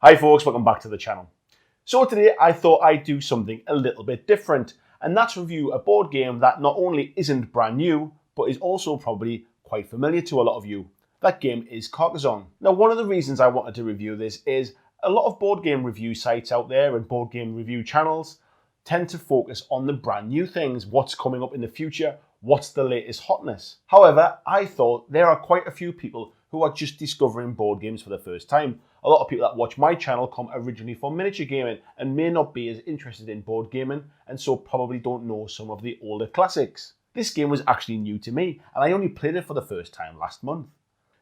Hi folks, welcome back to the channel. So today I thought I'd do something a little bit different, and that's review a board game that not only isn't brand new, but is also probably quite familiar to a lot of you. That game is Carcassonne. Now, one of the reasons I wanted to review this is a lot of board game review sites out there and board game review channels tend to focus on the brand new things, what's coming up in the future, what's the latest hotness. However, I thought there are quite a few people who are just discovering board games for the first time. A lot of people that watch my channel come originally from miniature gaming and may not be as interested in board gaming, and so probably don't know some of the older classics. This game was actually new to me, and I only played it for the first time last month.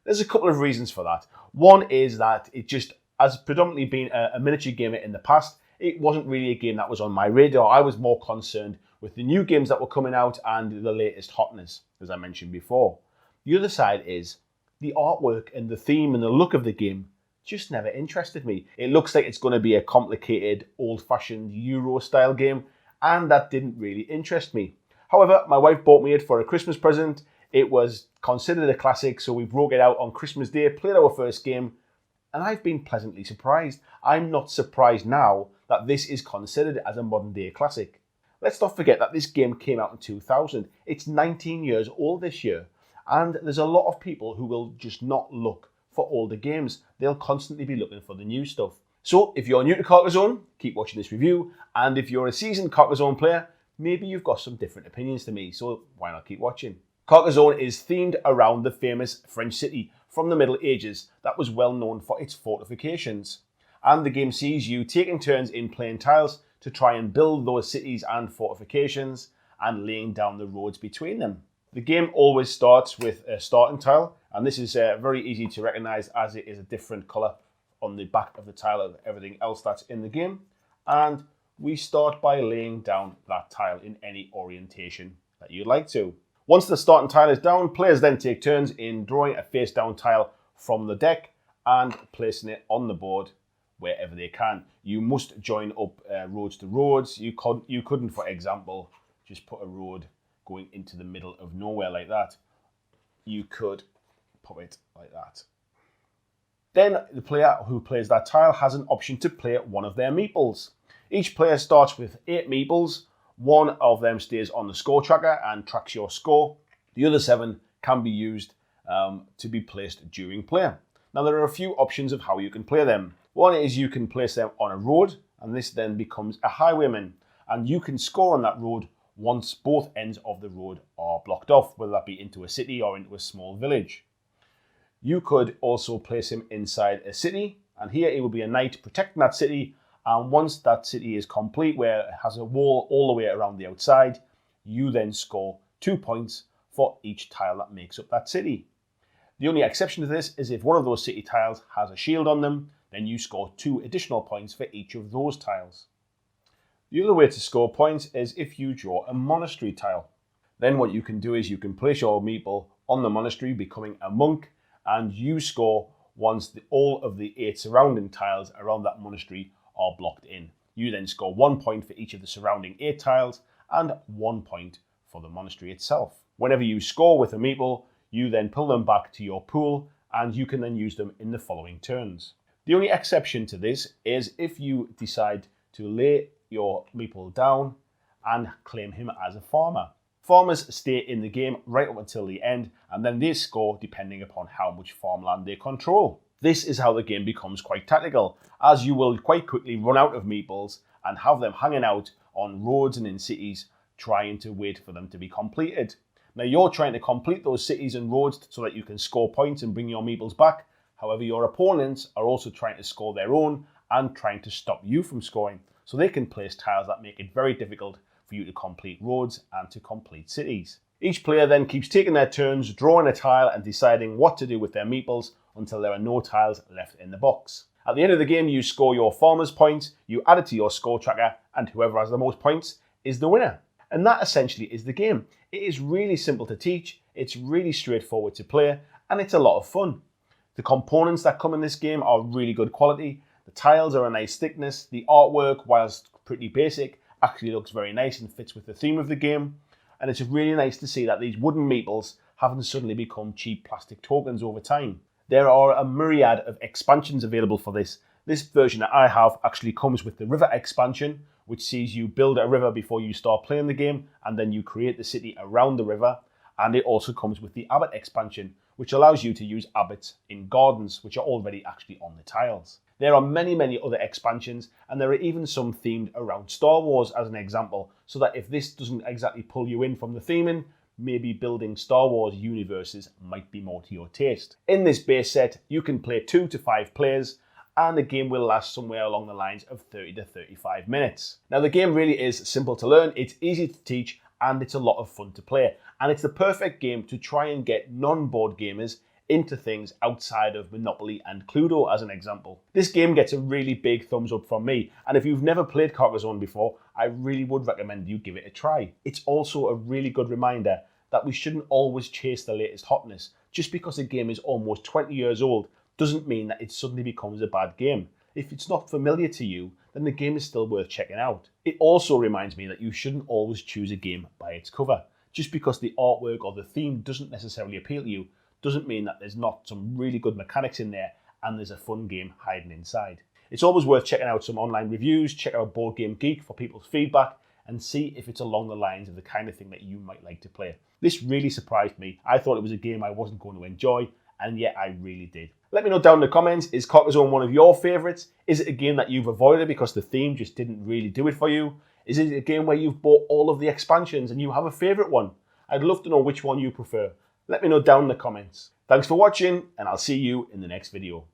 There's a couple of reasons for that. One is that it just has predominantly been a miniature gamer in the past. It wasn't really a game that was on my radar. I was more concerned with the new games that were coming out and the latest hotness, as I mentioned before. The other side is the artwork and the theme and the look of the game just never interested me. It looks like it's going to be a complicated, old-fashioned Euro-style game, and that didn't really interest me. However, my wife bought me it for a Christmas present. It was considered a classic, so we broke it out on Christmas Day, played our first game, and I've been pleasantly surprised. I'm not surprised now that this is considered as a modern-day classic. Let's not forget that this game came out in 2000. It's 19 years old this year. And there's a lot of people who will just not look for older games. They'll constantly be looking for the new stuff. So if you're new to Carcassonne, keep watching this review. And if you're a seasoned Carcassonne player, maybe you've got some different opinions to me. So why not keep watching? Carcassonne is themed around the famous French city from the Middle Ages that was well known for its fortifications. And the game sees you taking turns in playing tiles to try and build those cities and fortifications and laying down the roads between them. The game always starts with a starting tile, and this is very easy to recognize as it is a different color on the back of the tile of everything else that's in the game. And we start by laying down that tile in any orientation that you'd like to. Once the starting tile is down, players then take turns in drawing a face down tile from the deck and placing it on the board wherever they can. You must join up roads to roads. You couldn't, for example, just put a road going into the middle of nowhere like that. You could put it like that. Then the player who plays that tile has an option to play one of their meeples. Each player starts with 8 meeples. One of them stays on the score tracker and tracks your score. The other 7 can be used to be placed during play. Now there are a few options of how you can play them. One is you can place them on a road, and this then becomes a highwayman, and you can score on that road once both ends of the road are blocked off, whether that be into a city or into a small village. You could also place him inside a city, and here he will be a knight protecting that city, and once that city is complete, where it has a wall all the way around the outside, you then score 2 points for each tile that makes up that city. The only exception to this is if one of those city tiles has a shield on them, then you score 2 additional points for each of those tiles. The other way to score points is if you draw a monastery tile. Then what you can do is you can place your meeple on the monastery, becoming a monk, and you score once all of the 8 surrounding tiles around that monastery are blocked in. You then score 1 point for each of the surrounding 8 tiles and 1 point for the monastery itself. Whenever you score with a meeple, you then pull them back to your pool and you can then use them in the following turns. The only exception to this is if you decide to lay your meeple down and claim him as a farmer. Farmers stay in the game right up until the end, and then they score depending upon how much farmland they control. This is how the game becomes quite tactical, as you will quite quickly run out of meeples and have them hanging out on roads and in cities trying to wait for them to be completed. Now you're trying to complete those cities and roads so that you can score points and bring your meeples back. However, your opponents are also trying to score their own and trying to stop you from scoring. So they can place tiles that make it very difficult for you to complete roads and to complete cities. Each player then keeps taking their turns, drawing a tile and deciding what to do with their meeples until there are no tiles left in the box. At the end of the game, you score your farmer's points, you add it to your score tracker, and whoever has the most points is the winner. And that essentially is the game. It is really simple to teach, it's really straightforward to play, and it's a lot of fun. The components that come in this game are really good quality. The tiles are a nice thickness. The artwork, whilst pretty basic, actually looks very nice and fits with the theme of the game. And it's really nice to see that these wooden meeples haven't suddenly become cheap plastic tokens over time. There are a myriad of expansions available for this. This version that I have actually comes with the river expansion, which sees you build a river before you start playing the game, and then you create the city around the river. And it also comes with the abbot expansion, which allows you to use abbots in gardens, which are already actually on the tiles. There are many other expansions, and there are even some themed around Star Wars as an example, so that if this doesn't exactly pull you in from the theming, maybe building Star Wars universes might be more to your taste. In this base set, you can play 2 to 5 players, and the game will last somewhere along the lines of 30 to 35 minutes. Now the game really is simple to learn, it's easy to teach, and it's a lot of fun to play. And it's the perfect game to try and get non-board gamers into things outside of Monopoly and Cluedo as an example. This game gets a really big thumbs up from me, and if you've never played Carcassonne before, I really would recommend you give it a try. It's also a really good reminder that we shouldn't always chase the latest hotness. Just because a game is almost 20 years old doesn't mean that it suddenly becomes a bad game. If it's not familiar to you, then the game is still worth checking out. It also reminds me that you shouldn't always choose a game by its cover. Just because the artwork or the theme doesn't necessarily appeal to you, doesn't mean that there's not some really good mechanics in there and there's a fun game hiding inside. It's always worth checking out some online reviews, check out Board Game Geek for people's feedback, and see if it's along the lines of the kind of thing that you might like to play. This really surprised me. I thought it was a game I wasn't going to enjoy, and yet I really did. Let me know down in the comments, is Carcassonne one of your favourites? Is it a game that you've avoided because the theme just didn't really do it for you? Is it a game where you've bought all of the expansions and you have a favourite one? I'd love to know which one you prefer. Let me know down in the comments. Thanks for watching, and I'll see you in the next video.